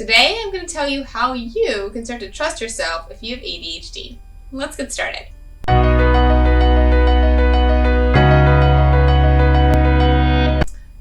Today I'm going to tell you how you can start to trust yourself if you have ADHD. Let's get started.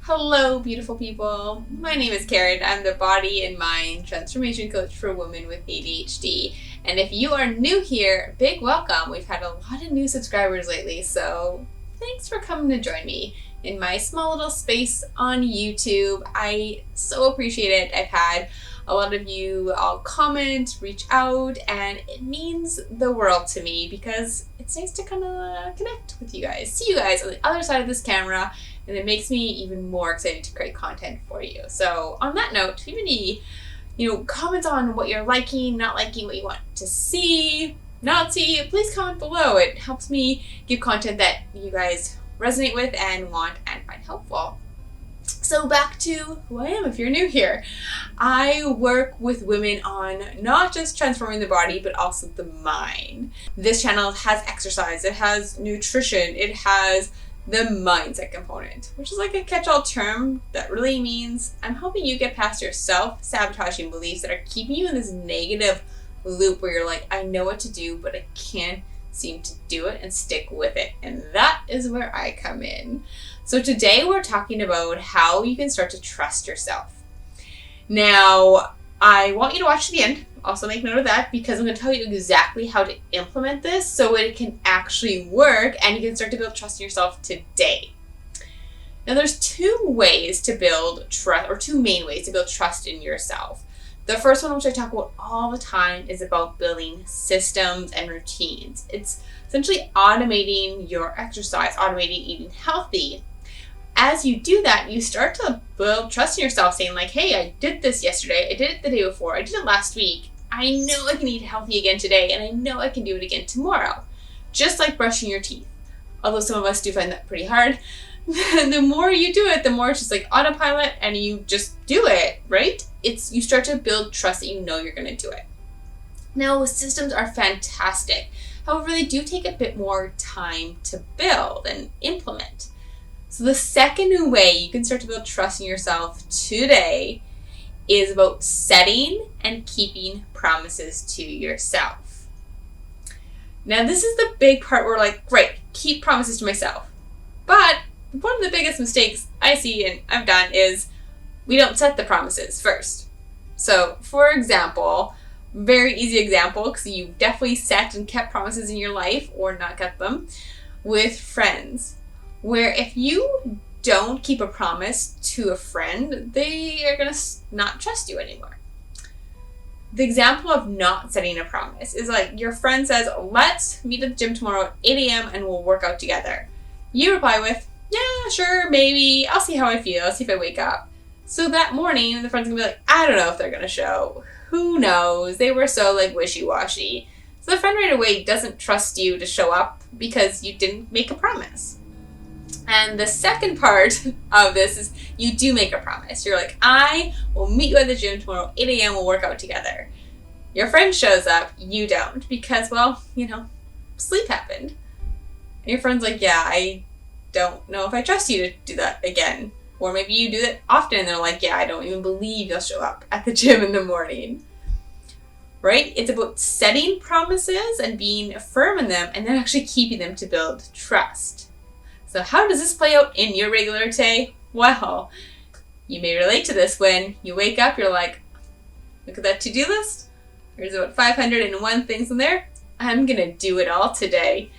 Hello, beautiful people. My name is Karen. I'm the body and mind transformation coach for women with ADHD. And if you are new here, big welcome. We've had a lot of new subscribers lately, so thanks for coming to join me in my small little space on YouTube. I so appreciate it. I've had a lot of you all comment, reach out, and it means the world to me because it's nice to kind of connect with you guys, see you guys on the other side of this camera, and it makes me even more excited to create content for you. So on that note, if you have any, comments on what you're liking, not liking, what you want to see, not see, please comment below. It helps me give content that you guys resonate with and want and find helpful. So back to who I am if you're new here. I work with women on not just transforming the body, but also the mind. This channel has exercise, it has nutrition, it has the mindset component, which is like a catch-all term that really means I'm helping you get past your self-sabotaging beliefs that are keeping you in this negative loop where you're like, I know what to do, but I can't seem to do it and stick with it. And that is where I come in. So today we're talking about how you can start to trust yourself. Now, I want you to watch to the end. Also make note of that because I'm going to tell you exactly how to implement this so it can actually work and you can start to build trust in yourself today. Now, there's two ways to build trust, or two main ways to build trust in yourself. The first one, which I talk about all the time, is about building systems and routines. It's essentially automating your exercise, automating eating healthy. As you do that, you start to build trust in yourself, saying like, hey, I did this yesterday, I did it the day before, I did it last week. I know I can eat healthy again today, and I know I can do it again tomorrow. Just like brushing your teeth. Although some of us do find that pretty hard. The more you do it, the more it's just like autopilot and you just do it, right? You start to build trust that you know you're going to do it. Now, systems are fantastic. However, they do take a bit more time to build and implement. So the second way you can start to build trust in yourself today is about setting and keeping promises to yourself. Now, this is the big part where like, great, keep promises to myself. But one of the biggest mistakes I see and I've done is we don't set the promises first. So, for example, very easy example, because you definitely set and kept promises in your life or not kept them with friends, where if you don't keep a promise to a friend, they are going to not trust you anymore. The example of not setting a promise is like your friend says, let's meet at the gym tomorrow at 8 a.m. and we'll work out together. You reply with, yeah, sure, maybe. I'll see how I feel. I'll see if I wake up. So that morning, the friend's gonna be like, I don't know if they're gonna show. Who knows? They were so like wishy-washy. So the friend right away doesn't trust you to show up because you didn't make a promise. And the second part of this is you do make a promise. You're like, I will meet you at the gym tomorrow, 8 a.m. We'll work out together. Your friend shows up, you don't, because, well, sleep happened. And your friend's like, yeah, I don't know if I trust you to do that again. Or maybe you do that often and they're like, yeah, I don't even believe you'll show up at the gym in the morning. Right? It's about setting promises and being firm in them and then actually keeping them to build trust. So how does this play out in your regular day? Well, you may relate to this when you wake up, you're like, look at that to-do list. There's about 501 things in there. I'm going to do it all today.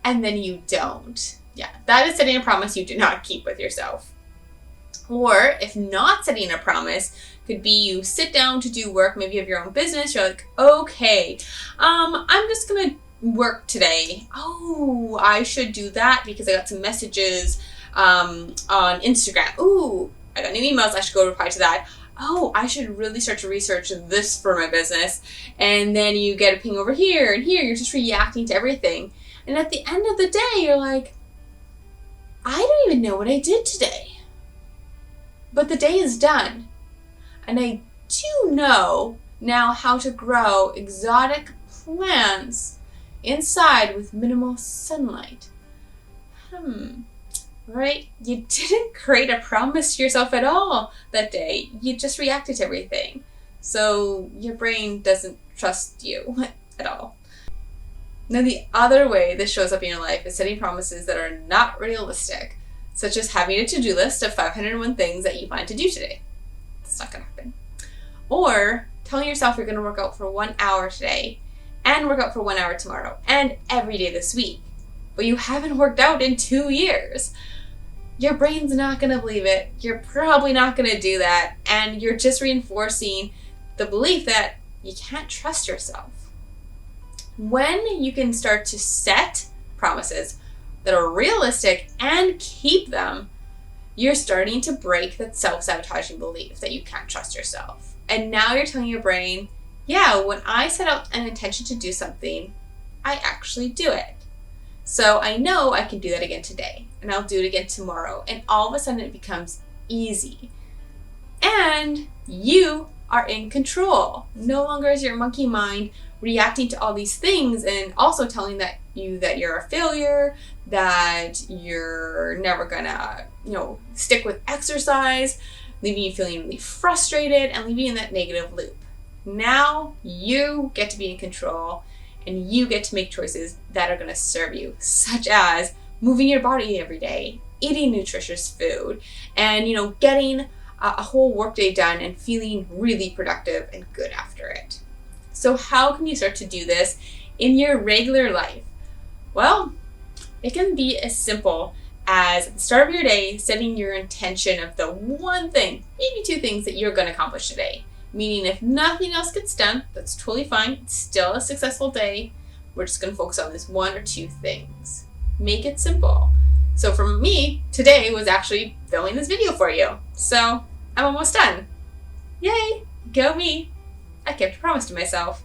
And then you don't. Yeah, that is setting a promise you do not keep with yourself. Or if not setting a promise, could be you sit down to do work, maybe you have your own business, you're like, okay, I'm just gonna work today. Oh, I should do that because I got some messages on Instagram. Ooh, I got new emails, I should go reply to that. Oh, I should really start to research this for my business. And then you get a ping over here and here, you're just reacting to everything. And at the end of the day, you're like, I don't even know what I did today. But the day is done. And I do know now how to grow exotic plants inside with minimal sunlight. Right? You didn't create a promise to yourself at all that day. You just reacted to everything. So your brain doesn't trust you at all. Now, the other way this shows up in your life is setting promises that are not realistic, such as having a to-do list of 501 things that you plan to do today. It's not going to happen. Or telling yourself you're going to work out for 1 hour today and work out for 1 hour tomorrow and every day this week, but you haven't worked out in 2 years. Your brain's not going to believe it. You're probably not going to do that. And you're just reinforcing the belief that you can't trust yourself. When you can start to set promises that are realistic and keep them, you're starting to break that self-sabotaging belief that you can't trust yourself. And now you're telling your brain, yeah, when I set out an intention to do something, I actually do it. So I know I can do that again today, and I'll do it again tomorrow. And all of a sudden it becomes easy. And you are in control. No longer is your monkey mind reacting to all these things and also telling that you're a failure, that you're never gonna, stick with exercise, leaving you feeling really frustrated and leaving you in that negative loop. Now you get to be in control and you get to make choices that are gonna serve you, such as moving your body every day, eating nutritious food, and getting a whole workday done and feeling really productive and good after it. So how can you start to do this in your regular life? Well, it can be as simple as at the start of your day, setting your intention of the one thing, maybe two things that you're going to accomplish today. Meaning if nothing else gets done, that's totally fine. It's still a successful day. We're just going to focus on this one or two things. Make it simple. So for me, today was actually filming this video for you. So I'm almost done. Yay, go me. I kept a promise to myself.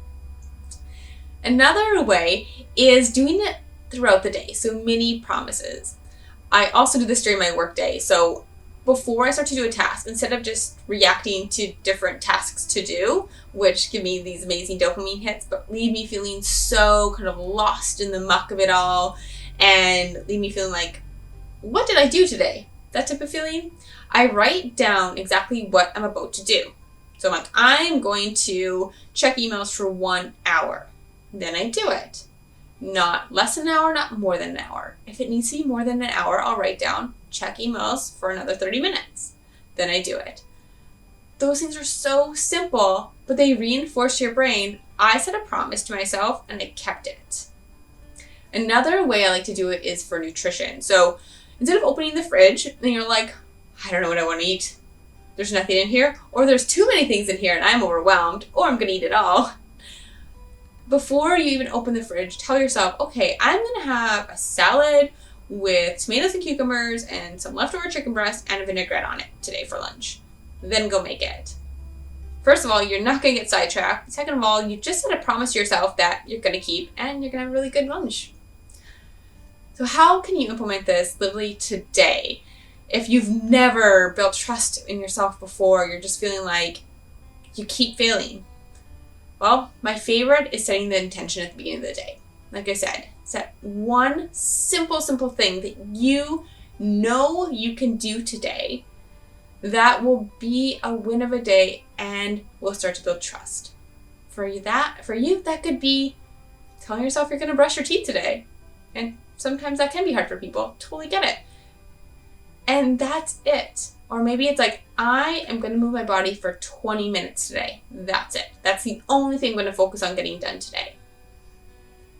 Another way is doing it throughout the day. So mini promises. I also do this during my work day. So before I start to do a task, instead of just reacting to different tasks to do, which give me these amazing dopamine hits, but leave me feeling so kind of lost in the muck of it all and leave me feeling like, what did I do today? That type of feeling. I write down exactly what I'm about to do. So I'm like, I'm going to check emails for 1 hour. Then I do it. Not less than an hour, not more than an hour. If it needs to be more than an hour, I'll write down, check emails for another 30 minutes. Then I do it. Those things are so simple, but they reinforce your brain. I set a promise to myself and I kept it. Another way I like to do it is for nutrition. So instead of opening the fridge and you're like, I don't know what I want to eat. There's nothing in here, or there's too many things in here and I'm overwhelmed, or I'm going to eat it all. Before you even open the fridge, tell yourself, okay, I'm going to have a salad with tomatoes and cucumbers and some leftover chicken breast and a vinaigrette on it today for lunch. Then go make it. First of all, you're not going to get sidetracked. Second of all, you just set a promise to yourself that you're going to keep and you're going to have a really good lunch. So how can you implement this literally today? If you've never built trust in yourself before, you're just feeling like you keep failing. Well, my favorite is setting the intention at the beginning of the day. Like I said, set one simple thing that you know you can do today that will be a win of a day and will start to build trust. For you, that could be telling yourself you're going to brush your teeth today. And sometimes that can be hard for people. Totally get it. And that's it. Or maybe it's like, I am going to move my body for 20 minutes today. That's it. That's the only thing I'm going to focus on getting done today.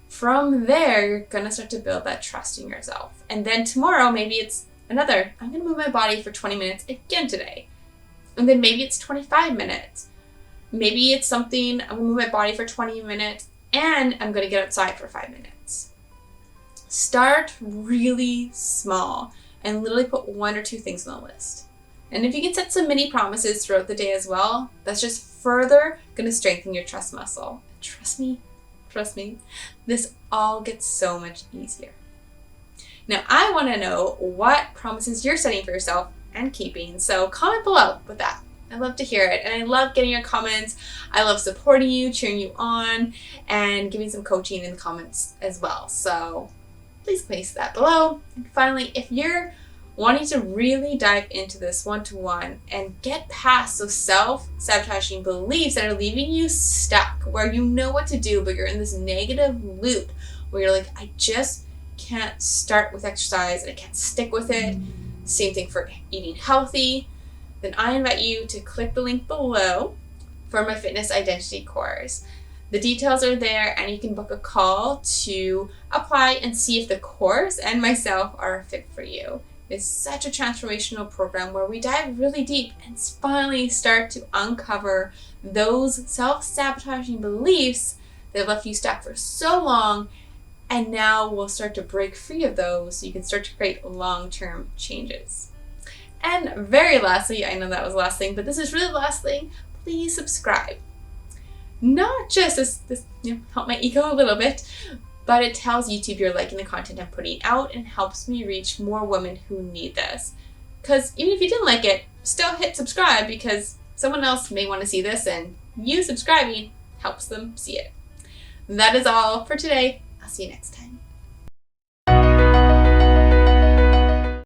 From there, you're going to start to build that trust in yourself. And then tomorrow, maybe it's another, I'm going to move my body for 20 minutes again today. And then maybe it's 25 minutes. Maybe it's something, I'm going to move my body for 20 minutes and I'm going to get outside for 5 minutes. Start really small and literally put one or two things on the list. And if you can set some mini promises throughout the day as well, that's just further going to strengthen your trust muscle. Trust me, this all gets so much easier. Now, I want to know what promises you're setting for yourself and keeping, so comment below with that. I love to hear it, and I love getting your comments. I love supporting you, cheering you on, and giving some coaching in the comments as well. So please place that below. And finally, if you're wanting to really dive into this one-to-one and get past those self-sabotaging beliefs that are leaving you stuck, where you know what to do, but you're in this negative loop where you're like, I just can't start with exercise, I can't stick with it. Same thing for eating healthy. Then I invite you to click the link below for my fitness identity course. The details are there, and you can book a call to apply and see if the course and myself are a fit for you. It's such a transformational program where we dive really deep and finally start to uncover those self-sabotaging beliefs that have left you stuck for so long, and now we'll start to break free of those so you can start to create long-term changes. And very lastly, I know that was the last thing, but this is really the last thing, please subscribe. Not just this help my ego a little bit, but it tells YouTube you're liking the content I'm putting out and helps me reach more women who need this. Because even if you didn't like it, still hit subscribe, because someone else may want to see this, and you subscribing helps them see it. That is all for today. I'll see you next time.